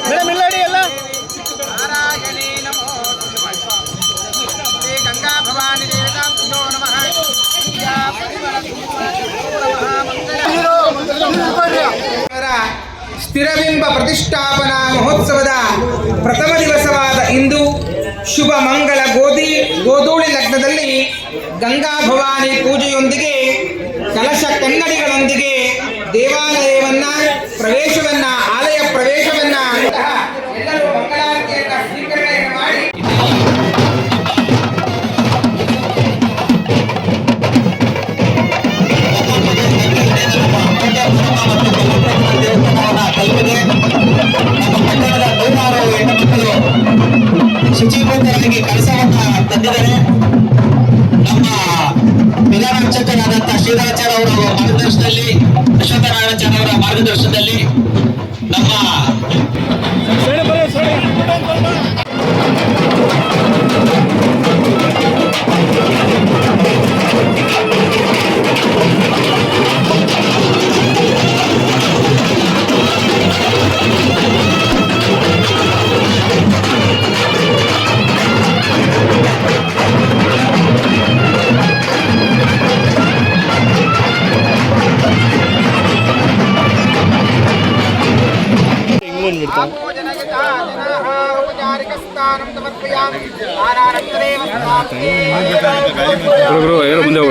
Madam ಇಲ್ಲಡಿ ಎಲ್ಲ ನಾರಾಯಣೇ ನಮೋ ಶ್ರೀ ಗಂಗಾ ಭವಾನಿ ದೇವತಾಭ್ಯೋ ನಮಃ ಸ್ಥಿರಬಿಂಬ ಪ್ರತಿಷ್ಠಾಪನಾ ಮಹೋತ್ಸವದ ಪ್ರಥಮ ದಿವಸವಾದ ಇಂದು ಶುಭ ಮಂಗಳ ಗೋಧೂಳಿ ಲಗ್ನದಲ್ಲಿ ಗಂಗಾ ಭವಾನಿ ಪೂಜೆಯೊಂದಿಗೆ ಕಲಶ ಕನ್ನಡಿಗಳೊಂದಿಗೆ ದೇವಾಲಯವನ್ನ ಆಲಯ ಪ್ರವೇಶವನ್ನ ಎಲ್ಲರೂ ಮಂಗಳಾರತಿಯನ್ನ ಸ್ವೀಕರಣೆಯನ್ನು ಮಾಡಿ ಶುಚಿಪೂತರಾಗಿ ಕೆಲಸವನ್ನ ತಂದಿದ್ದಾರೆ. ನಮ್ಮ ಪ್ರಧಾನ ಅರ್ಚಕರಾದಂತಹ ಶ್ರೀರಾಚಾರ್ಯ ಅವರ ಮಾರ್ಗದರ್ಶನದಲ್ಲಿ, ಅಶ್ವತ್ಥನಾರಾಯಣಾಚಾರ್ಯ ಅವರ ಮಾರ್ಗದರ್ಶನದಲ್ಲಿ ನಮ್ಮ ಮುಂದೆ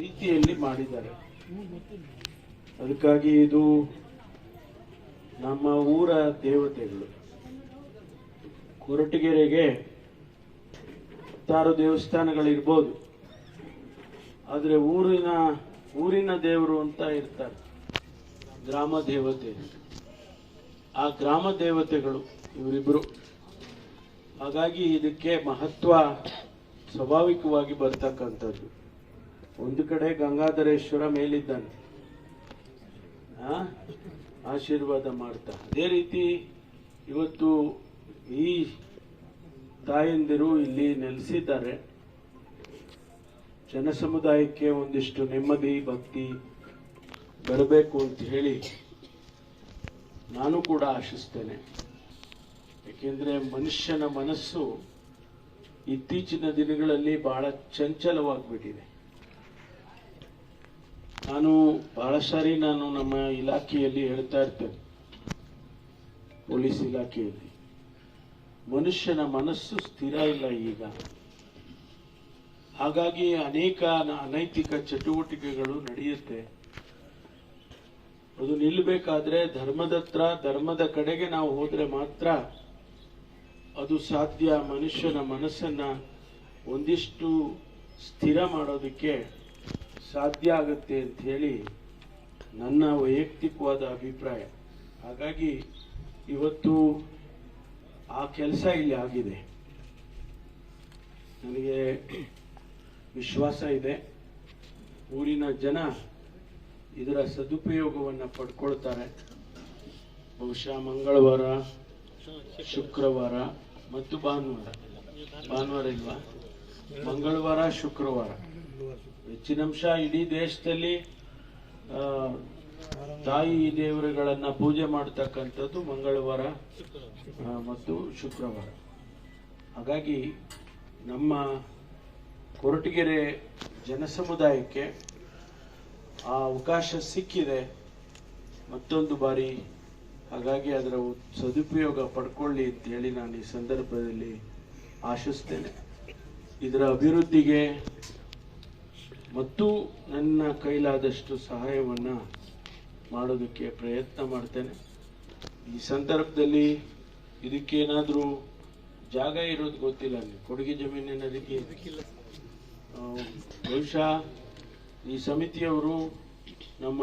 ರೀತಿಯಲ್ಲಿ ಮಾಡಿದ್ದಾರೆ. ಅದಕ್ಕಾಗಿ ಇದು ನಮ್ಮ ಊರ ದೇವತೆಗಳು. ಕೊರಟಗೆರೆಗೆ 6 ದೇವಸ್ಥಾನಗಳಿರ್ಬೋದು, ಆದರೆ ಊರಿನ ದೇವರು ಅಂತ ಇರ್ತಾರೆ, ಗ್ರಾಮ ದೇವತೆ. ಆ ಗ್ರಾಮ ದೇವತೆಗಳು ಇವರಿಬ್ರು. ಹಾಗಾಗಿ ಇದಕ್ಕೆ ಮಹತ್ವ ಸ್ವಾಭಾವಿಕವಾಗಿ ಬರ್ತಕ್ಕಂಥದ್ದು. ಒಂದು ಕಡೆ ಗಂಗಾಧರೇಶ್ವರ ಮೇಲಿದ್ದಾನೆ, ಆಶೀರ್ವಾದ ಮಾಡ್ತಾ. ಅದೇ ರೀತಿ ಇವತ್ತು ಈ ತಾಯಂದಿರು ಇಲ್ಲಿ ನೆಲೆಸಿದ್ದಾರೆ. ಜನಸಮುದಾಯಕ್ಕೆ ಒಂದಿಷ್ಟು ನೆಮ್ಮದಿ ಭಕ್ತಿ ಬರಬೇಕು ಅಂತ ಹೇಳಿ ನಾನು ಕೂಡ ಆಶಿಸ್ತೇನೆ. ಏಕೆಂದರೆ ಮನುಷ್ಯನ ಮನಸ್ಸು ಇತ್ತೀಚಿನ ದಿನಗಳಲ್ಲಿ ಬಹಳ ಚಂಚಲವಾಗಿಬಿಟ್ಟಿದೆ. ಬಹಳ ಸಾರಿ ನಮ್ಮ ಇಲಾಖೆಯಲ್ಲಿ ಹೇಳ್ತಾ ಇರ್ತೇನೆ, ಪೊಲೀಸ್ ಇಲಾಖೆಯಲ್ಲಿ, ಮನುಷ್ಯನ ಮನಸ್ಸು ಸ್ಥಿರ ಇಲ್ಲ ಈಗ. ಹಾಗಾಗಿ ಅನೇಕ ಅನೈತಿಕ ಚಟುವಟಿಕೆಗಳು ನಡೆಯುತ್ತೆ. ಅದು ನಿಲ್ಲಬೇಕಾದ್ರೆ ಧರ್ಮದ ಕಡೆಗೆ ನಾವು ಹೋದ್ರೆ ಮಾತ್ರ ಅದು ಸಾಧ್ಯ. ಮನುಷ್ಯನ ಮನಸ್ಸನ್ನ ಒಂದಿಷ್ಟು ಸ್ಥಿರ ಮಾಡೋದಕ್ಕೆ ಸಾಧ್ಯ ಆಗುತ್ತೆ ಅಂತ ಹೇಳಿ ನನ್ನ ವೈಯಕ್ತಿಕವಾದ ಅಭಿಪ್ರಾಯ. ಹಾಗಾಗಿ ಇವತ್ತು ಆ ಕೆಲಸ ಇಲ್ಲಿ ಆಗಿದೆ. ನನಗೆ ವಿಶ್ವಾಸ ಇದೆ, ಊರಿನ ಜನ ಇದರ ಸದುಪಯೋಗವನ್ನು ಪಡ್ಕೊಳ್ತಾರೆ. ಬಹುಶಃ ಮಂಗಳವಾರ, ಶುಕ್ರವಾರ ಮತ್ತು ಭಾನುವಾರ ಇಲ್ವಾ, ಮಂಗಳವಾರ ಶುಕ್ರವಾರ ಹೆಚ್ಚಿನಂಶ ಇಡೀ ದೇಶದಲ್ಲಿ ತಾಯಿ ದೇವರುಗಳನ್ನ ಪೂಜೆ ಮಾಡತಕ್ಕಂಥದ್ದು ಮಂಗಳವಾರ ಮತ್ತು ಶುಕ್ರವಾರ. ಹಾಗಾಗಿ ನಮ್ಮ ಕೊರಟಗೆರೆ ಜನಸಮುದಾಯಕ್ಕೆ ಆ ಅವಕಾಶ ಸಿಕ್ಕಿದೆ ಮತ್ತೊಂದು ಬಾರಿ. ಹಾಗಾಗಿ ಅದರ ಸದುಪಯೋಗ ಪಡ್ಕೊಳ್ಳಿ ಅಂತ ಹೇಳಿ ನಾನು ಈ ಸಂದರ್ಭದಲ್ಲಿ ಆಶಿಸ್ತೇನೆ. ಇದರ ಅಭಿವೃದ್ಧಿಗೆ ಮತ್ತು ನನ್ನ ಕೈಲಾದಷ್ಟು ಸಹಾಯವನ್ನು ಮಾಡೋದಕ್ಕೆ ಪ್ರಯತ್ನ ಮಾಡ್ತೇನೆ. ಈ ಸಂದರ್ಭದಲ್ಲಿ ಇದಕ್ಕೇನಾದರೂ ಜಾಗ ಇರೋದು ಗೊತ್ತಿಲ್ಲ, ಕೊಡುಗೆ ಜಮೀನಿನರಿಗೆ ಬಹುಶಃ ಈ ಸಮಿತಿಯವರು ನಮ್ಮ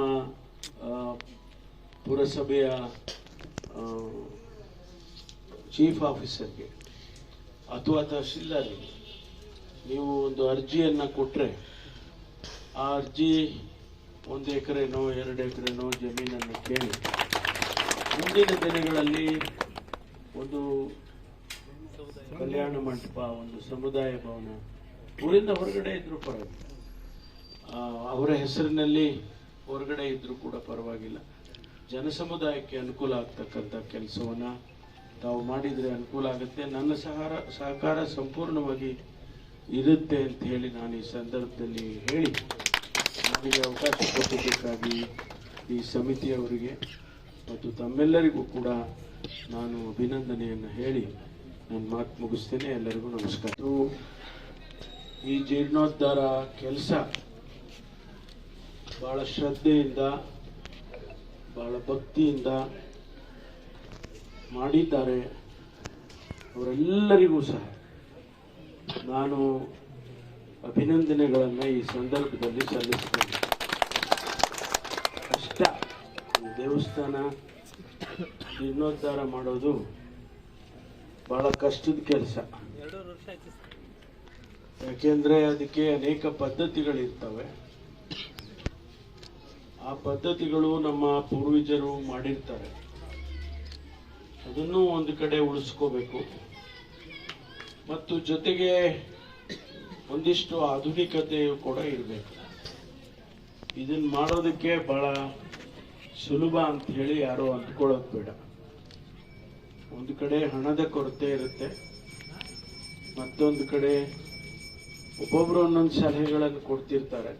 ಪುರಸಭೆಯ ಚೀಫ್ ಆಫೀಸರ್ಗೆ ಅಥವಾ ತಹಶೀಲ್ದಾರ್ಗೆ ನೀವು ಒಂದು ಅರ್ಜಿಯನ್ನು ಕೊಟ್ಟರೆ ಆ ಅರ್ಜಿ 1 ಎಕರೆನೋ 2 ಎಕರೆನೋ ಜಮೀನನ್ನು ಕೇಳಿ ಮುಂದಿನ ದಿನಗಳಲ್ಲಿ ಒಂದು ಕಲ್ಯಾಣ ಮಂಟಪ, ಒಂದು ಸಮುದಾಯ ಭವನ ಊರಿಂದ ಹೊರಗಡೆ ಇದ್ರೂ ಪರವಾಗಿಲ್ಲ, ಅವರ ಹೆಸರಿನಲ್ಲಿ ಹೊರಗಡೆ ಇದ್ರೂ ಕೂಡ ಪರವಾಗಿಲ್ಲ, ಜನಸಮುದಾಯಕ್ಕೆ ಅನುಕೂಲ ಆಗ್ತಕ್ಕಂಥ ಕೆಲಸವನ್ನು ತಾವು ಮಾಡಿದರೆ ಅನುಕೂಲ ಆಗುತ್ತೆ. ನನ್ನ ಸಹಕಾರ ಸಂಪೂರ್ಣವಾಗಿ ಇರುತ್ತೆ ಅಂತ ಹೇಳಿ ನಾನು ಈ ಸಂದರ್ಭದಲ್ಲಿ ಹೇಳಿ, ನನಗೆ ಅವಕಾಶ ಕೊಟ್ಟಿದ್ದಕ್ಕಾಗಿ ಈ ಸಮಿತಿಯವರಿಗೆ ಮತ್ತು ತಮ್ಮೆಲ್ಲರಿಗೂ ಕೂಡ ನಾನು ಅಭಿನಂದನೆಯನ್ನು ಹೇಳಿ ನನ್ನ ಮಾತು ಮುಗಿಸ್ತೇನೆ. ಎಲ್ಲರಿಗೂ ನಮಸ್ಕಾರ. ಈ ಜೀರ್ಣೋದ್ಧಾರ ಕೆಲಸ ಬಹಳ ಶ್ರದ್ಧೆಯಿಂದ, ಬಹಳ ಭಕ್ತಿಯಿಂದ ಮಾಡಿದ್ದಾರೆ. ಅವರೆಲ್ಲರಿಗೂ ಸಹ ನಾನು ಅಭಿನಂದನೆಗಳನ್ನು ಈ ಸಂದರ್ಭದಲ್ಲಿ ಸಲ್ಲಿಸ್ತೇನೆ. ಕಷ್ಟ, ದೇವಸ್ಥಾನ ಜೀರ್ಣೋದ್ಧಾರ ಮಾಡೋದು ಬಹಳ ಕಷ್ಟದ ಕೆಲಸ. ಯಾಕೆಂದ್ರೆ ಅದಕ್ಕೆ ಅನೇಕ ಪದ್ಧತಿಗಳಿರ್ತವೆ. ಆ ಪದ್ಧತಿಗಳು ನಮ್ಮ ಪೂರ್ವಜರು ಮಾಡಿರ್ತಾರೆ, ಅದನ್ನು ಒಂದು ಕಡೆ ಉಳಿಸ್ಕೋಬೇಕು. ಮತ್ತು ಜೊತೆಗೆ ಒಂದಿಷ್ಟು ಆಧುನಿಕತೆಯು ಕೂಡ ಇರಬೇಕು. ಇದನ್ನ ಮಾಡೋದಕ್ಕೆ ಬಹಳ ಸುಲಭ ಅಂತ ಹೇಳಿ ಯಾರೋ ಅಂದ್ಕೊಳ್ಳೋದು ಬೇಡ. ಒಂದು ಕಡೆ ಹಣದ ಕೊರತೆ ಇರುತ್ತೆ, ಮತ್ತೊಂದು ಕಡೆ ಒಬ್ಬೊಬ್ರು ಒಂದೊಂದು ಸಲಹೆಗಳನ್ನು ಕೊಡ್ತಿರ್ತಾರೆ.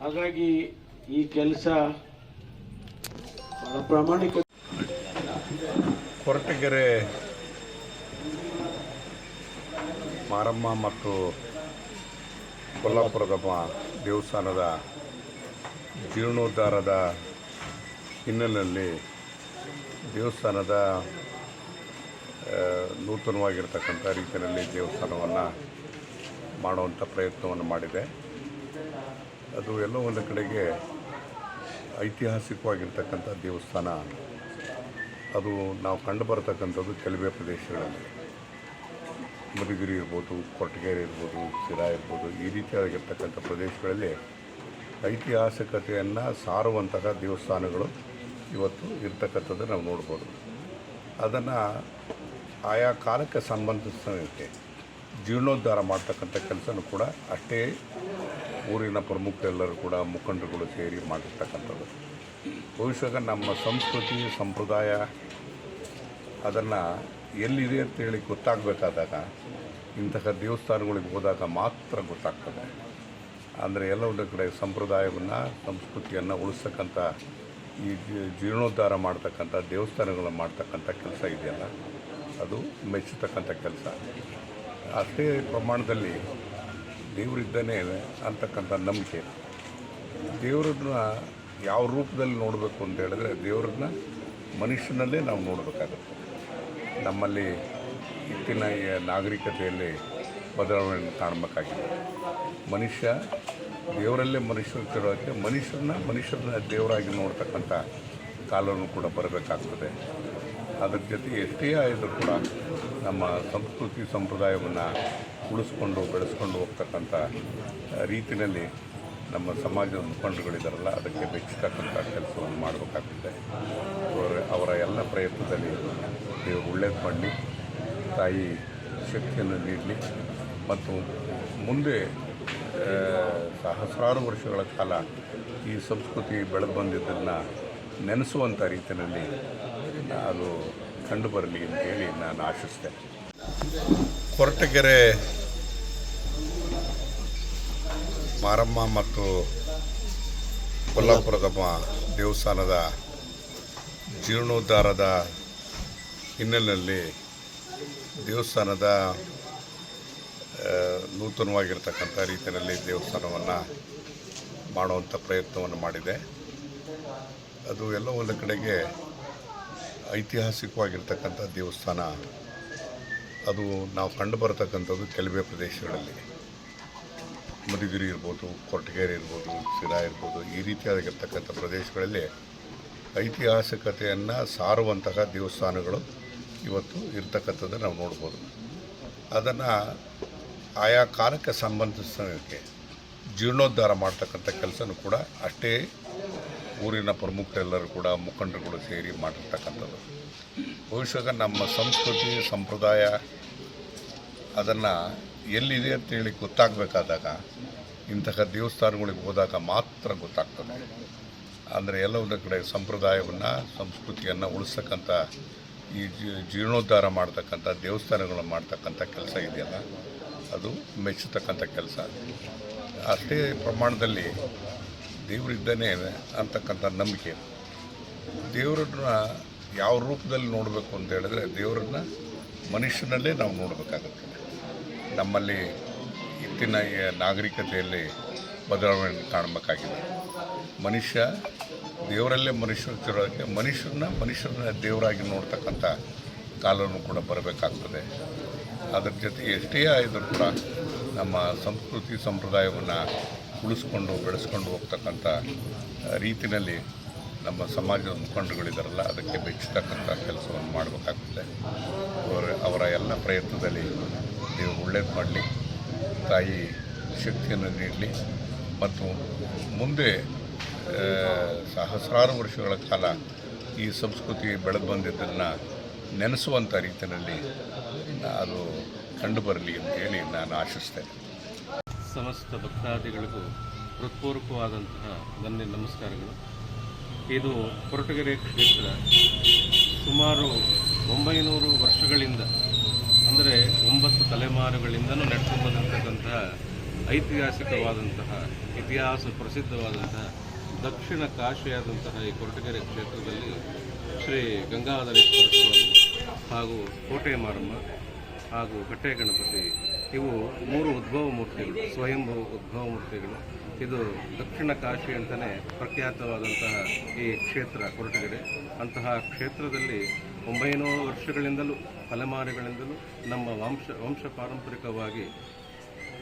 ಹಾಗಾಗಿ ಈ ಕೆಲಸ ಬಹಳ ಪ್ರಾಮಾಣಿಕ. ಕೊರಟಗೆರೆ ಮಾರಮ್ಮ ಮತ್ತು ಕೊಲ್ಲಾಪುರದಮ್ಮ ದೇವಸ್ಥಾನದ ಜೀರ್ಣೋದ್ಧಾರದ ಹಿನ್ನೆಲೆಯಲ್ಲಿ ದೇವಸ್ಥಾನದ ನೂತನವಾಗಿರ್ತಕ್ಕಂಥ ರೀತಿಯಲ್ಲಿ ದೇವಸ್ಥಾನವನ್ನು ಮಾಡುವಂಥ ಪ್ರಯತ್ನವನ್ನು ಮಾಡಿದೆ. ಅದು ಎಲ್ಲೋ ಒಂದು ಕಡೆಗೆ ಐತಿಹಾಸಿಕವಾಗಿರ್ತಕ್ಕಂಥ ದೇವಸ್ಥಾನ. ಅದು ನಾವು ಕಂಡು ಬರತಕ್ಕಂಥದ್ದು ಕೆಲವೇ ಪ್ರದೇಶಗಳಲ್ಲಿ, ಮಧುಗಿರಿ ಇರ್ಬೋದು, ಕೊರಟಗೆರೆ ಇರ್ಬೋದು, ಸಿರಾ ಇರ್ಬೋದು, ಈ ರೀತಿಯಾಗಿರ್ತಕ್ಕಂಥ ಪ್ರದೇಶಗಳಲ್ಲಿ ಐತಿಹಾಸಿಕತೆಯನ್ನು ಸಾರುವಂತಹ ದೇವಸ್ಥಾನಗಳು ಇವತ್ತು ಇರ್ತಕ್ಕಂಥದ್ದು ನಾವು ನೋಡ್ಬೋದು. ಅದನ್ನು ಆಯಾ ಕಾಲಕ್ಕೆ ಸಂಬಂಧಿಸಿದಂತೆ ಜೀರ್ಣೋದ್ಧಾರ ಮಾಡ್ತಕ್ಕಂಥ ಕೆಲಸನೂ ಕೂಡ ಅಷ್ಟೇ ಊರಿನ ಪ್ರಮುಖರೆಲ್ಲರೂ ಕೂಡ ಮುಖಂಡರುಗಳು ಸೇರಿ ಮಾಡಿರ್ತಕ್ಕಂಥದ್ದು. ಬಹುಶಃ ನಮ್ಮ ಸಂಸ್ಕೃತಿ ಸಂಪ್ರದಾಯ ಅದನ್ನು ಎಲ್ಲಿದೆ ಅಂತೇಳಿ ಗೊತ್ತಾಗಬೇಕಾದಾಗ ಇಂತಹ ದೇವಸ್ಥಾನಗಳಿಗೆ ಹೋದಾಗ ಮಾತ್ರ ಗೊತ್ತಾಗ್ತದೆ. ಅಂದರೆ ಎಲ್ಲ ಒಂದು ಕಡೆ ಸಂಪ್ರದಾಯವನ್ನು ಸಂಸ್ಕೃತಿಯನ್ನು ಉಳಿಸ್ತಕ್ಕಂಥ ಈ ಜೀರ್ಣೋದ್ಧಾರ ಮಾಡ್ತಕ್ಕಂಥ ದೇವಸ್ಥಾನಗಳನ್ನು ಮಾಡ್ತಕ್ಕಂಥ ಕೆಲಸ ಇದೆಯಲ್ಲ, ಅದು ಮೆಚ್ಚತಕ್ಕಂಥ ಕೆಲಸ. ಅಷ್ಟೇ ಪ್ರಮಾಣದಲ್ಲಿ ದೇವರಿದ್ದಾನೆ ಅಂತಕ್ಕಂಥ ನಂಬಿಕೆ. ದೇವರನ್ನ ಯಾವ ರೂಪದಲ್ಲಿ ನೋಡಬೇಕು ಅಂತ ಹೇಳಿದ್ರೆ, ದೇವರನ್ನ ಮನುಷ್ಯನಲ್ಲೇ ನಾವು ನೋಡಬೇಕಾಗುತ್ತೆ. ನಮ್ಮಲ್ಲಿ ಇತ್ತಿನ ನಾಗರಿಕತೆಯಲ್ಲಿ ಬದಲಾವಣೆಯನ್ನು ಕಾಣಬೇಕಾಗಿದೆ. ಮನುಷ್ಯ ದೇವರಲ್ಲೇ ಮನುಷ್ಯರಿರೋದಕ್ಕೆ ಮನುಷ್ಯರನ್ನ ದೇವರಾಗಿ ನೋಡ್ತಕ್ಕಂಥ ಕಾಲವನ್ನು ಕೂಡ ಬರಬೇಕಾಗ್ತದೆ. ಅದ್ರ ಜೊತೆ ಎಷ್ಟೇ ಆದರೂ ಕೂಡ ನಮ್ಮ ಸಂಸ್ಕೃತಿ ಸಂಪ್ರದಾಯವನ್ನು ಉಳಿಸ್ಕೊಂಡು ಬೆಳೆಸ್ಕೊಂಡು ಹೋಗ್ತಕ್ಕಂಥ ರೀತಿಯಲ್ಲಿ ನಮ್ಮ ಸಮಾಜದ ಮುಖಂಡರುಗಳಿದ್ದಾರಲ್ಲ, ಅದಕ್ಕೆ ಮೆಚ್ಚತಕ್ಕಂಥ ಕೆಲಸವನ್ನು ಮಾಡಬೇಕಾಗ್ತದೆ. ಅವರ ಎಲ್ಲ ಪ್ರಯತ್ನದಲ್ಲಿ ದೇವರು ಒಳ್ಳೇದು ಮಾಡಲಿ, ತಾಯಿ ಶಕ್ತಿಯನ್ನು ನೀಡಲಿ ಮತ್ತು ಮುಂದೆ ಸಹಸ್ರಾರು ವರ್ಷಗಳ ಕಾಲ ಈ ಸಂಸ್ಕೃತಿ ಬೆಳೆದು ಬಂದಿದ್ದನ್ನು ನೆನೆಸುವಂಥ ರೀತಿಯಲ್ಲಿ ಅದು ಕಂಡು ಬರಲಿ ಅಂತೇಳಿ ನಾನು ಆಶಿಸ್ತೇನೆ. ಕೊರಟಗೆರೆ ಮಾರಮ್ಮ ಮತ್ತು ಕೊಲ್ಲಾಪುರದಮ್ಮ ದೇವಸ್ಥಾನದ ಜೀರ್ಣೋದ್ಧಾರದ ಹಿನ್ನೆಲೆಯಲ್ಲಿ ದೇವಸ್ಥಾನದ ನೂತನವಾಗಿರ್ತಕ್ಕಂಥ ರೀತಿಯಲ್ಲಿ ದೇವಸ್ಥಾನವನ್ನು ಮಾಡುವಂಥ ಪ್ರಯತ್ನವನ್ನು ಮಾಡಿದೆ. ಅದು ಎಲ್ಲ ಒಂದು ಕಡೆಗೆ ಐತಿಹಾಸಿಕವಾಗಿರ್ತಕ್ಕಂಥ ದೇವಸ್ಥಾನ. ಅದು ನಾವು ಕಂಡು ಬರತಕ್ಕಂಥದ್ದು ಕೆಲವೇ ಪ್ರದೇಶಗಳಲ್ಲಿ, ಮಧುಗಿರಿ ಇರ್ಬೋದು, ಕೊರಟಗೆರೆ ಇರ್ಬೋದು, ಸಿರಾ ಇರ್ಬೋದು, ಈ ರೀತಿಯಾಗಿರ್ತಕ್ಕಂಥ ಪ್ರದೇಶಗಳಲ್ಲಿ ಐತಿಹಾಸಿಕತೆಯನ್ನು ಸಾರುವಂತಹ ದೇವಸ್ಥಾನಗಳು ಇವತ್ತು ಇರ್ತಕ್ಕಂಥದ್ದು ನಾವು ನೋಡ್ಬೋದು. ಅದನ್ನು ಆಯಾ ಕಾಲಕ್ಕೆ ಸಂಬಂಧಿಸಿದಂತೆ ಜೀರ್ಣೋದ್ಧಾರ ಮಾಡ್ತಕ್ಕಂಥ ಕೆಲಸನೂ ಕೂಡ ಅಷ್ಟೇ ಊರಿನ ಪ್ರಮುಖರೆಲ್ಲರೂ ಕೂಡ ಮುಖಂಡರುಗಳು ಸೇರಿ ಮಾಡಿರ್ತಕ್ಕಂಥದ್ದು. ಬಹುಶಃ ನಮ್ಮ ಸಂಸ್ಕೃತಿ ಸಂಪ್ರದಾಯ ಅದನ್ನು ಎಲ್ಲಿದೆ ಅಂತೇಳಿ ಗೊತ್ತಾಗಬೇಕಾದಾಗ ಇಂತಹ ದೇವಸ್ಥಾನಗಳಿಗೆ ಹೋದಾಗ ಮಾತ್ರ ಗೊತ್ತಾಗ್ತದೆ. ಅಂದರೆ ಎಲ್ಲ ಒಂದು ಕಡೆ ಸಂಪ್ರದಾಯವನ್ನು ಸಂಸ್ಕೃತಿಯನ್ನು ಉಳಿಸ್ತಕ್ಕಂಥ ಈ ಜೀರ್ಣೋದ್ಧಾರ ಮಾಡ್ತಕ್ಕಂಥ ದೇವಸ್ಥಾನಗಳನ್ನು ಮಾಡ್ತಕ್ಕಂಥ ಕೆಲಸ ಇದೆಯಲ್ಲ, ಅದು ಮೆಚ್ಚತಕ್ಕಂಥ ಕೆಲಸ. ಅಷ್ಟೇ ಪ್ರಮಾಣದಲ್ಲಿ ದೇವರಿದ್ದಾನೆ ಅಂತಕ್ಕಂಥ ನಂಬಿಕೆ. ದೇವರನ್ನ ಯಾವ ರೂಪದಲ್ಲಿ ನೋಡಬೇಕು ಅಂತ ಹೇಳಿದ್ರೆ, ದೇವರನ್ನ ಮನುಷ್ಯನಲ್ಲೇ ನಾವು ನೋಡಬೇಕಾಗುತ್ತೆ. ನಮ್ಮಲ್ಲಿ ಇತ್ತಿನ ನಾಗರಿಕತೆಯಲ್ಲಿ ಬದಲಾವಣೆ ಕಾಣಬೇಕಾಗಿದೆ. ಮನುಷ್ಯ ದೇವರಲ್ಲೇ ಮನುಷ್ಯರೋಕ್ಕೆ ಮನುಷ್ಯರನ್ನ ದೇವರಾಗಿ ನೋಡ್ತಕ್ಕಂಥ ಕಾಲನೂ ಕೂಡ ಬರಬೇಕಾಗ್ತದೆ. ಅದರ ಜೊತೆ ಎಷ್ಟೇ ಆದರೂ ಕೂಡ ನಮ್ಮ ಸಂಸ್ಕೃತಿ ಸಂಪ್ರದಾಯವನ್ನು ಉಳಿಸ್ಕೊಂಡು ಬೆಳೆಸ್ಕೊಂಡು ಹೋಗ್ತಕ್ಕಂಥ ರೀತಿಯಲ್ಲಿ ನಮ್ಮ ಸಮಾಜದ ಮುಖಂಡರುಗಳಿದಾರಲ್ಲ, ಅದಕ್ಕೆ ಮೆಚ್ಚತಕ್ಕಂಥ ಕೆಲಸವನ್ನು ಮಾಡಬೇಕಾಗ್ತದೆ. ಅವರ ಎಲ್ಲ ಪ್ರಯತ್ನದಲ್ಲಿ ದೇವರು ಒಳ್ಳೇದು ಮಾಡಲಿ, ತಾಯಿ ಶಕ್ತಿಯನ್ನು ನೀಡಲಿ, ಮತ್ತು ಮುಂದೆ ಸಹಸ್ರಾರು ವರ್ಷಗಳ ಕಾಲ ಈ ಸಂಸ್ಕೃತಿ ಬೆಳೆದು ಬಂದಿದ್ದನ್ನು ನೆನೆಸುವಂಥ ರೀತಿಯಲ್ಲಿ ಅದು ಕಂಡುಬರಲಿ ಅಂತೇಳಿ ನಾನು ಆಶಿಸ್ತೇನೆ. ಸಮಸ್ತ ಭಕ್ತಾದಿಗಳಿಗೂ ಹೃತ್ಪೂರ್ವಕವಾದಂತಹ ನನ್ನ ನಮಸ್ಕಾರಗಳು. ಇದು ಕೊರಟಗೆರೆ ಕ್ಷೇತ್ರ ಸುಮಾರು 900 ವರ್ಷಗಳಿಂದ, ಅಂದರೆ 9 ತಲೆಮಾರುಗಳಿಂದಲೂ ನಡೆದು ಬಂದಿರತಕ್ಕಂತಹ ಐತಿಹಾಸಿಕವಾದಂತಹ ಇತಿಹಾಸ ಪ್ರಸಿದ್ಧವಾದಂತಹ ದಕ್ಷಿಣ ಕಾಶಿಯಾದಂತಹ ಈ ಕೊರಟಗೆರೆ ಕ್ಷೇತ್ರದಲ್ಲಿ ಶ್ರೀ ಗಂಗಾಧರೇಶ್ವರ ಸ್ವಾಮಿ ಹಾಗೂ ಕೋಟೆ ಮಾರಮ್ಮ ಹಾಗೂ ಕಟ್ಟೆ ಗಣಪತಿ, ಇವು 3 ಉದ್ಭವ ಮೂರ್ತಿಗಳು, ಸ್ವಯಂಭೂ ಉದ್ಭವ ಮೂರ್ತಿಗಳು. ಇದು ದಕ್ಷಿಣ ಕಾಶಿ ಅಂತಲೇ ಪ್ರಖ್ಯಾತವಾದಂತಹ ಈ ಕ್ಷೇತ್ರ ಕೊರಟಗೆರೆ. ಅಂತಹ ಕ್ಷೇತ್ರದಲ್ಲಿ 900 ವರ್ಷಗಳಿಂದಲೂ ತಲೆಮಾರುಗಳಿಂದಲೂ ನಮ್ಮ ವಂಶ ಪಾರಂಪರಿಕವಾಗಿ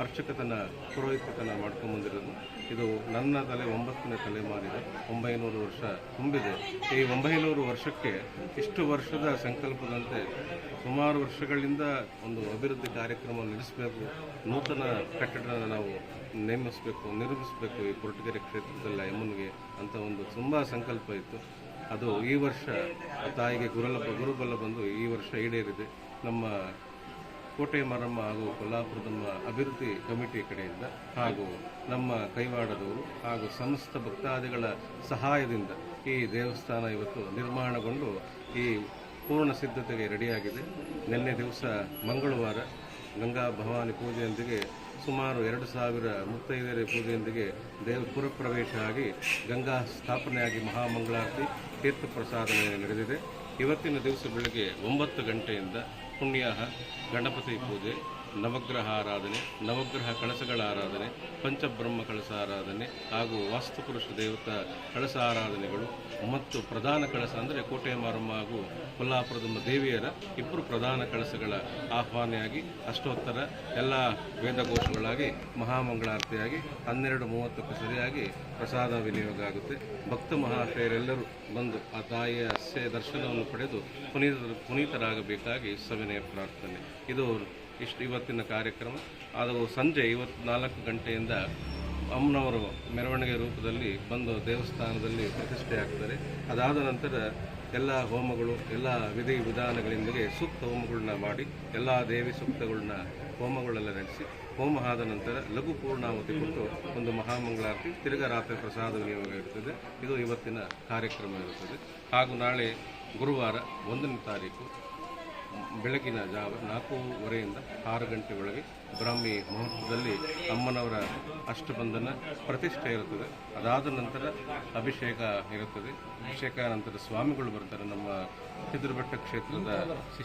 ಅರ್ಚಕತನ ಪುರೋಹಿತತನ ಮಾಡ್ಕೊಂಬಂದಿರೋದು. ಇದು ನನ್ನ 9ನೇ ತಲೆಮಾರಿದೆ. 900 ವರ್ಷ ತುಂಬಿದೆ. ಈ 900 ವರ್ಷಕ್ಕೆ ಇಷ್ಟು ವರ್ಷದ ಸಂಕಲ್ಪದಂತೆ ಸುಮಾರು ವರ್ಷಗಳಿಂದ ಒಂದು ಅಭಿವೃದ್ಧಿ ಕಾರ್ಯಕ್ರಮ ನಡೆಸಬೇಕು, ನೂತನ ಕಟ್ಟಡ ನಾವು ನಿರ್ಮಿಸಬೇಕು ಈ ಕೊರಟಗೆರೆ ಕ್ಷೇತ್ರದಲ್ಲಿ ಅಮ್ಮನಿಗೆ ಅಂತ ಒಂದು ತುಂಬ ಸಂಕಲ್ಪ ಇತ್ತು. ಅದು ಈ ವರ್ಷ ತಾಯಿಗೆ ಗುರುಬಲ ಬಂದು ಈ ವರ್ಷ ಈಡೇರಿದೆ. ನಮ್ಮ ಕೋಟೆ ಮಾರಮ್ಮ ಹಾಗೂ ಕೊಲ್ಲಾಪುರದಮ್ಮ ಅಭಿವೃದ್ಧಿ ಕಮಿಟಿ ಕಡೆಯಿಂದ ಹಾಗೂ ನಮ್ಮ ಕೈವಾಡದವರು ಹಾಗೂ ಸಮಸ್ತ ಭಕ್ತಾದಿಗಳ ಸಹಾಯದಿಂದ ಈ ದೇವಸ್ಥಾನ ಇವತ್ತು ನಿರ್ಮಾಣಗೊಂಡು ಈ ಪೂರ್ಣ ಸಿದ್ಧತೆಗೆ ರೆಡಿಯಾಗಿದೆ. ನಿನ್ನೆ ದಿವಸ ಮಂಗಳವಾರ ಗಂಗಾ ಭವಾನಿ ಪೂಜೆಯೊಂದಿಗೆ ಸುಮಾರು 2000 ಮುತ್ತೈದೆಯರ ಪೂಜೆಯೊಂದಿಗೆ ಪುರ ಪ್ರವೇಶ ಆಗಿ ಗಂಗಾ ಸ್ಥಾಪನೆಯಾಗಿ ಮಹಾಮಂಗಳಾರತಿ ತೀರ್ಥ ಪ್ರಸಾದನೆ ನಡೆದಿದೆ. ಇವತ್ತಿನ ದಿವಸ ಬೆಳಗ್ಗೆ 9 ಗಂಟೆಯಿಂದ ಪುಣ್ಯಾಹ, ಗಣಪತಿ ಪೂಜೆ, ನವಗ್ರಹ ಆರಾಧನೆ, ನವಗ್ರಹ ಕಳಸಗಳ ಆರಾಧನೆ, ಪಂಚಬ್ರಹ್ಮ ಕಳಸ ಆರಾಧನೆ ಹಾಗೂ ವಾಸ್ತುಪುರುಷ ದೇವತಾ ಕಳಸ ಆರಾಧನೆಗಳು ಮತ್ತು ಪ್ರಧಾನ ಕಳಸ ಅಂದರೆ ಕೋಟೆ ಮಾರಮ್ಮ ಹಾಗೂ ಕೊಲ್ಲಾಪುರದಮ್ಮ ದೇವಿಯರ ಇಬ್ಬರು ಪ್ರಧಾನ ಕಳಸಗಳ ಆಹ್ವಾನೆಯಾಗಿ ಅಷ್ಟೋತ್ತರ ಎಲ್ಲ ವೇದಘೋಷಗಳಾಗಿ ಮಹಾಮಂಗಳಾರತಿಯಾಗಿ 12:30ಕ್ಕೆ ಸರಿಯಾಗಿ ಪ್ರಸಾದ ವಿನಿಯೋಗ ಆಗುತ್ತೆ. ಭಕ್ತ ಮಹಾಶಯರೆಲ್ಲರೂ ಬಂದು ಆ ತಾಯಿಯ ದರ್ಶನವನ್ನು ಪಡೆದು ಪುನೀತರಾಗಬೇಕಾಗಿ ಸವಿನಯ ಪ್ರಾರ್ಥನೆ. ಇದು ಇವತ್ತಿನ ಕಾರ್ಯಕ್ರಮ. ಅದು ಸಂಜೆ 4 ಗಂಟೆಯಿಂದ ಅಮ್ಮನವರು ಮೆರವಣಿಗೆ ರೂಪದಲ್ಲಿ ಬಂದು ದೇವಸ್ಥಾನದಲ್ಲಿ ಪ್ರತಿಷ್ಠೆ ಆಗ್ತಾರೆ. ಅದಾದ ನಂತರ ಎಲ್ಲ ಹೋಮಗಳು, ಎಲ್ಲ ವಿಧಿ ವಿಧಾನಗಳಿಂದಲೇ ಸೂಕ್ತ ಹೋಮಗಳನ್ನ ಮಾಡಿ ಎಲ್ಲ ದೇವಿ ಸೂಕ್ತಗಳನ್ನ ಹೋಮಗಳೆಲ್ಲ ನಡೆಸಿ ಹೋಮ ಆದ ನಂತರ ಲಘು ಪೂರ್ಣಾಹುತಿ ಕೊಟ್ಟು ಒಂದು ಮಹಾಮಂಗಳಾರತಿ, ತಿರುಗಾ ರಾತ್ರಿ ಪ್ರಸಾದ ವಿನಿಯೋಗ ಇರ್ತದೆ. ಇದು ಇವತ್ತಿನ ಕಾರ್ಯಕ್ರಮ ಇರುತ್ತದೆ. ಹಾಗೂ ನಾಳೆ ಗುರುವಾರ 1ನೇ ತಾರೀಕು ಬೆಳಗಿನ ಜಾವ 4:30ಯಿಂದ 6 ಗಂಟೆ ಒಳಗೆ ಬ್ರಾಹ್ಮಿ ಮುಹೂರ್ತದಲ್ಲಿ ಅಮ್ಮನವರ ಅಷ್ಟಬಂಧನ ಪ್ರತಿಷ್ಠೆ ಇರುತ್ತದೆ. ಅದಾದ ನಂತರ ಅಭಿಷೇಕ ಇರುತ್ತದೆ. ಅಭಿಷೇಕ ನಂತರ ಸ್ವಾಮಿಗಳು ಬರ್ತಾರೆ. ನಮ್ಮ ಸಿದ್ರಬೆಟ್ಟ ಕ್ಷೇತ್ರದ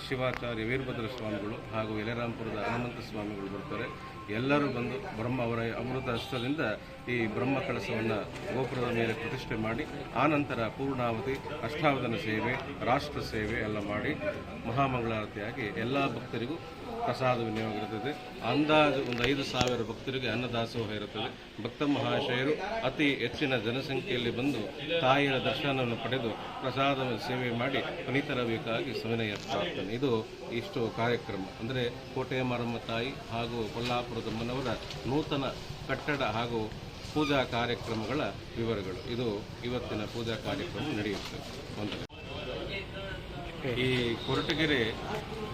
ಶಿವಾಚಾರ್ಯ ವೀರಭದ್ರ ಸ್ವಾಮಿಗಳು ಹಾಗೂ ಯಲೆರಾಂಪುರದ ಹನುಮಂತ ಸ್ವಾಮಿಗಳು ಬರ್ತಾರೆ. ಎಲ್ಲರೂ ಬಂದು ಅವರ ಅಮೃತ ಹಸ್ತದಿಂದ ಈ ಬ್ರಹ್ಮ ಕಳಸವನ್ನು ಗೋಪುರದ ಮೇಲೆ ಪ್ರತಿಷ್ಠೆ ಮಾಡಿ ಆನಂತರ ಪೂರ್ಣಾವತಿ, ಅಷ್ಟಾವಧಾನ ಸೇವೆ, ರಾಷ್ಟ್ರ ಸೇವೆ ಎಲ್ಲ ಮಾಡಿ ಮಹಾಮಂಗಳಾರತಿಯಾಗಿ ಎಲ್ಲ ಭಕ್ತರಿಗೂ ಪ್ರಸಾದ ವಿನಿಯೋಗ ಇರುತ್ತದೆ. ಅಂದಾಜು ಒಂದು 5,000 ಭಕ್ತರಿಗೆ ಅನ್ನದಾಸೋಹ ಇರುತ್ತದೆ. ಭಕ್ತ ಮಹಾಶಯರು ಅತಿ ಹೆಚ್ಚಿನ ಜನಸಂಖ್ಯೆಯಲ್ಲಿ ಬಂದು ತಾಯಿಯ ದರ್ಶನವನ್ನು ಪಡೆದು ಪ್ರಸಾದ ಸೇವೆ ಮಾಡಿ ಪುನೀತರಾಗಬೇಕಾಗಿ ಸವಿನಯ ಪ್ರಾರ್ಥನೆ. ಇದು ಇಷ್ಟು ಕಾರ್ಯಕ್ರಮ ಅಂದರೆ ಕೋಟೆಯ ಮಾರಮ್ಮ ತಾಯಿ ಹಾಗೂ ಕೊಲ್ಲಾಪುರದಮ್ಮನವರ ನೂತನ ಕಟ್ಟಡ ಹಾಗೂ ಪೂಜಾ ಕಾರ್ಯಕ್ರಮಗಳ ವಿವರಗಳು. ಇದು ಇವತ್ತಿನ ಪೂಜಾ ಕಾರ್ಯಕ್ರಮ ನಡೆಯುತ್ತದೆ. ಈ ಕೊರಟಗೆರೆ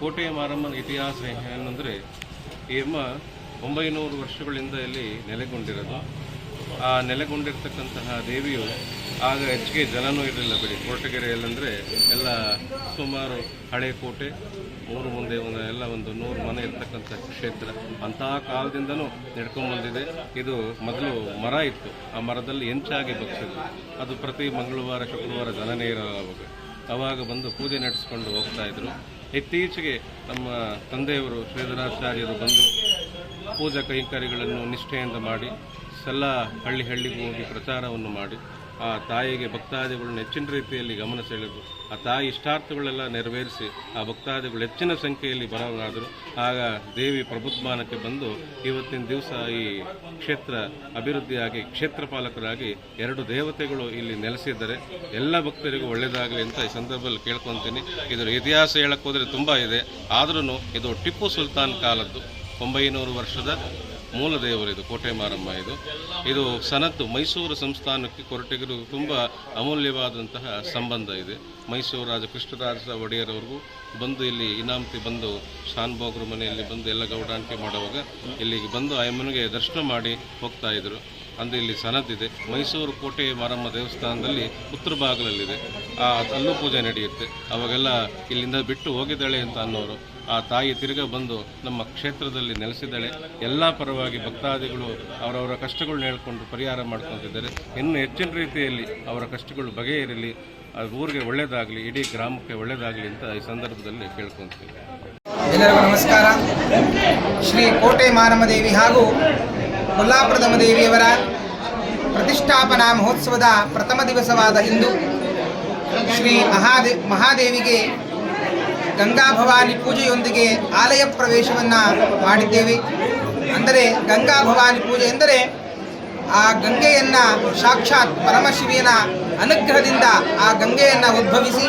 ಕೋಟೆಯ ಮಾರಮ್ಮನ ಇತಿಹಾಸ ಏನಂದರೆ ಈ ಅಮ್ಮ 900 ವರ್ಷಗಳಿಂದ ಇಲ್ಲಿ ನೆಲೆಗೊಂಡಿರೋದು. ಆ ನೆಲೆಗೊಂಡಿರ್ತಕ್ಕಂತಹ ದೇವಿಯು ಆಗ ಹೆಚ್ಚಿಗೆ ಜನನೂ ಇರಲಿಲ್ಲ ಬಿಡಿ. ಕೊರಟಗೆರೆಯಲ್ಲಂದರೆ ಎಲ್ಲ ಸುಮಾರು ಹಳೆ ಕೋಟೆ, ಊರು ಮುಂದೆ ಎಲ್ಲ ಒಂದು 100 ಮನೆ ಇರ್ತಕ್ಕಂಥ ಕ್ಷೇತ್ರ. ಅಂತಹ ಕಾಲದಿಂದನೂ ನಡ್ಕೊಂಡ್ಬಂದಿದೆ. ಇದು ಮೊದಲು ಮರ ಇತ್ತು. ಆ ಮರದಲ್ಲಿ ಹೆಂಚಾಗಿ ಬಗ್ಸಿದ್ರು. ಅದು ಪ್ರತಿ ಮಂಗಳವಾರ ಶುಕ್ರವಾರ ಜನನೇ ಇರೋವಾಗ ಅವಾಗ ಬಂದು ಪೂಜೆ ನಡೆಸ್ಕೊಂಡು ಹೋಗ್ತಾಯಿದ್ರು. ಇತ್ತೀಚೆಗೆ ನಮ್ಮ ತಂದೆಯವರು ಶ್ರೀಧರಾಚಾರ್ಯರು ಬಂದು ಪೂಜಾ ಕೈಂಕರ್ಯಗಳನ್ನು ನಿಷ್ಠೆಯಿಂದ ಮಾಡಿ ಎಲ್ಲ ಹಳ್ಳಿಗೂ ಹೋಗಿ ಪ್ರಚಾರವನ್ನು ಮಾಡಿ ಆ ತಾಯಿಗೆ ಭಕ್ತಾದಿಗಳನ್ನ ಹೆಚ್ಚಿನ ರೀತಿಯಲ್ಲಿ ಗಮನ ಸೆಳೆದು ಆ ತಾಯಿ ಇಷ್ಟಾರ್ಥಗಳೆಲ್ಲ ನೆರವೇರಿಸಿ ಆ ಭಕ್ತಾದಿಗಳು ಹೆಚ್ಚಿನ ಸಂಖ್ಯೆಯಲ್ಲಿ ಬರೋರಾದರು. ಆಗ ದೇವಿ ಪ್ರಬುದ್ಧಮಾನಕ್ಕೆ ಬಂದು ಇವತ್ತಿನ ದಿವಸ ಈ ಕ್ಷೇತ್ರ ಅಭಿವೃದ್ಧಿಯಾಗಿ ಕ್ಷೇತ್ರ ಪಾಲಕರಾಗಿ 2 ದೇವತೆಗಳು ಇಲ್ಲಿ ನೆಲೆಸಿದ್ದಾರೆ. ಎಲ್ಲ ಭಕ್ತರಿಗೂ ಒಳ್ಳೆಯದಾಗಲಿ ಅಂತ ಈ ಸಂದರ್ಭದಲ್ಲಿ ಕೇಳ್ಕೊತೀನಿ. ಇದರ ಇತಿಹಾಸ ಹೇಳಕ್ಕೆ ಹೋದರೆ ತುಂಬ ಇದೆ. ಆದ್ರೂ ಇದು ಟಿಪ್ಪು ಸುಲ್ತಾನ್ ಕಾಲದ್ದು 900 ವರ್ಷದ ಮೂಲ ದೇವರು. ಇದು ಕೋಟೆ ಮಾರಮ್ಮ. ಇದು ಸನತ್ತು ಮೈಸೂರು ಸಂಸ್ಥಾನಕ್ಕೆ ಕೊರಟಗೆರೆಗೂ ತುಂಬ ಅಮೂಲ್ಯವಾದಂತಹ ಸಂಬಂಧ ಇದೆ. ಮೈಸೂರು ರಾಜ ಕೃಷ್ಣರಾಜ ಒಡೆಯರವ್ರಿಗೂ ಬಂದು ಇಲ್ಲಿ ಇನಾಮತಿ ಬಂದು ಶಾನ್ಭೋಗ್ರ ಮನೆಯಲ್ಲಿ ಬಂದು ಎಲ್ಲ ಗೌಡಾಣಿಕೆ ಮಾಡುವಾಗ ಇಲ್ಲಿಗೆ ಬಂದು ಆ ಅಮ್ಮನಿಗೆ ದರ್ಶನ ಮಾಡಿ ಹೋಗ್ತಾ ಇದ್ರು. ಅಂದರೆ ಇಲ್ಲಿ ಸನದಿದೆ. ಮೈಸೂರು ಕೋಟೆ ಮಾರಮ್ಮ ದೇವಸ್ಥಾನದಲ್ಲಿ ಉತ್ತರ ಭಾಗದಲ್ಲಿದೆ. ಅಲ್ಲೂ ಪೂಜೆ ನಡೆಯುತ್ತೆ. ಅವಾಗೆಲ್ಲ ಇಲ್ಲಿಂದ ಬಿಟ್ಟು ಹೋಗಿದ್ದಾಳೆ ಅಂತ ಅನ್ನೋರು ಆ ತಾಯಿ ತಿರುಗ ಬಂದು ನಮ್ಮ ಕ್ಷೇತ್ರದಲ್ಲಿ ನೆಲೆಸಿದ್ದಾಳೆ. ಎಲ್ಲ ಪರವಾಗಿ ಭಕ್ತಾದಿಗಳು ಅವರವರ ಕಷ್ಟಗಳನ್ನ ಹೇಳ್ಕೊಂಡು ಪರಿಹಾರ ಮಾಡ್ಕೊತಿದ್ದಾರೆ. ಇನ್ನು ಹೆಚ್ಚಿನ ರೀತಿಯಲ್ಲಿ ಅವರ ಕಷ್ಟಗಳು ಬಗೆಹರಿಲಿ, ಊರಿಗೆ ಒಳ್ಳೆಯದಾಗಲಿ, ಇಡೀ ಗ್ರಾಮಕ್ಕೆ ಒಳ್ಳೆಯದಾಗಲಿ ಅಂತ ಈ ಸಂದರ್ಭದಲ್ಲಿ ಕೇಳ್ಕೊತೀವಿ. ಎಲ್ಲರಿಗೂ ನಮಸ್ಕಾರ. ಶ್ರೀ ಕೋಟೆ ಮಾರಮ್ಮ ದೇವಿ ಹಾಗೂ ಕೊಲ್ಲಾಪುರದಮ್ಮ ದೇವಿಯವರ ಪ್ರತಿಷ್ಠಾಪನಾ ಮಹೋತ್ಸವದ ಪ್ರಥಮ ದಿವಸವಾದ ಇಂದು ಶ್ರೀ ಮಹಾದೇವಿಗೆ ಗಂಗಾ ಭವಾನಿ ಪೂಜೆಯೊಂದಿಗೆ ಆಲಯ ಪ್ರವೇಶವನ್ನು ಮಾಡಿದ್ದೇವೆ. ಅಂದರೆ ಗಂಗಾ ಭವಾನಿ ಪೂಜೆ ಎಂದರೆ ಆ ಗಂಗೆಯನ್ನು ಸಾಕ್ಷಾತ್ ಪರಮಶಿವನ ಅನುಗ್ರಹದಿಂದ ಆ ಗಂಗೆಯನ್ನು ಉದ್ಭವಿಸಿ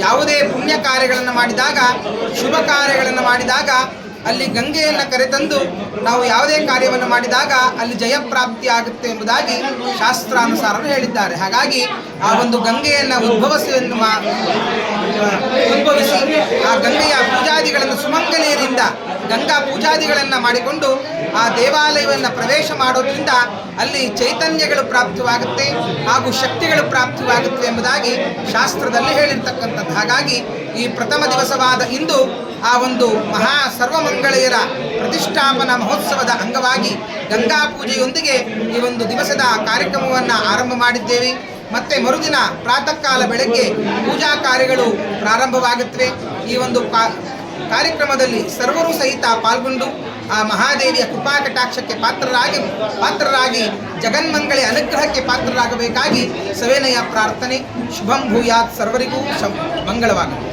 ಯಾವುದೇ ಪುಣ್ಯ ಕಾರ್ಯಗಳನ್ನು ಮಾಡಿದಾಗ, ಶುಭ ಕಾರ್ಯಗಳನ್ನು ಮಾಡಿದಾಗ ಅಲ್ಲಿ ಗಂಗೆಯನ್ನು ಕರೆತಂದು ನಾವು ಯಾವುದೇ ಕಾರ್ಯವನ್ನು ಮಾಡಿದಾಗ ಅಲ್ಲಿ ಜಯಪ್ರಾಪ್ತಿ ಆಗುತ್ತೆ ಎಂಬುದಾಗಿ ಶಾಸ್ತ್ರಾನುಸಾರರು ಹೇಳಿದ್ದಾರೆ. ಹಾಗಾಗಿ ಆ ಒಂದು ಗಂಗೆಯನ್ನು ಉದ್ಭವಿಸಿ ಆ ಗಂಗೆಯ ಪೂಜಾದಿಗಳನ್ನು ಸುಮಂಗಲಿಯರಿಂದ ಗಂಗಾ ಪೂಜಾದಿಗಳನ್ನು ಮಾಡಿಕೊಂಡು ಆ ದೇವಾಲಯವನ್ನು ಪ್ರವೇಶ ಮಾಡೋದ್ರಿಂದ ಅಲ್ಲಿ ಚೈತನ್ಯಗಳು ಪ್ರಾಪ್ತವಾಗುತ್ತೆ ಹಾಗೂ ಶಕ್ತಿಗಳು ಪ್ರಾಪ್ತವಾಗುತ್ತೆ ಎಂಬುದಾಗಿ ಶಾಸ್ತ್ರದಲ್ಲಿ ಹೇಳಿರ್ತಕ್ಕಂಥದ್ದು. ಹಾಗಾಗಿ ಈ ಪ್ರಥಮ ದಿವಸವಾದ ಇಂದು ಆ ಒಂದು ಮಹಾ ಸರ್ವಮಂಗಳೆಯರ ಪ್ರತಿಷ್ಠಾಪನಾ ಮಹೋತ್ಸವದ ಅಂಗವಾಗಿ ಗಂಗಾ ಪೂಜೆಯೊಂದಿಗೆ ಈ ಒಂದು ದಿವಸದ ಕಾರ್ಯಕ್ರಮವನ್ನು ಆರಂಭ ಮಾಡಿದ್ದೇವೆ. ಮತ್ತೆ ಮರುದಿನ ಪ್ರಾತಃ ಕಾಲ ಬೆಳಗ್ಗೆ ಪೂಜಾ ಕಾರ್ಯಗಳು ಪ್ರಾರಂಭವಾಗುತ್ತವೆ. ಈ ಒಂದು ಕಾರ್ಯಕ್ರಮದಲ್ಲಿ ಸರ್ವರೂ ಸಹಿತ ಪಾಲ್ಗೊಂಡು ಆ ಮಹಾದೇವಿಯ ಕೃಪಾ ಕಟಾಕ್ಷಕ್ಕೆ ಪಾತ್ರರಾಗಿ ಜಗನ್ಮಂಗಳೆ ಅನುಗ್ರಹಕ್ಕೆ ಪಾತ್ರರಾಗಬೇಕಾಗಿ ಸವಿನಯ ಪ್ರಾರ್ಥನೆ. ಶುಭಂ ಭೂಯಾತ್, ಸರ್ವರಿಗೂ ಮಂಗಳವಾಗಲಿ.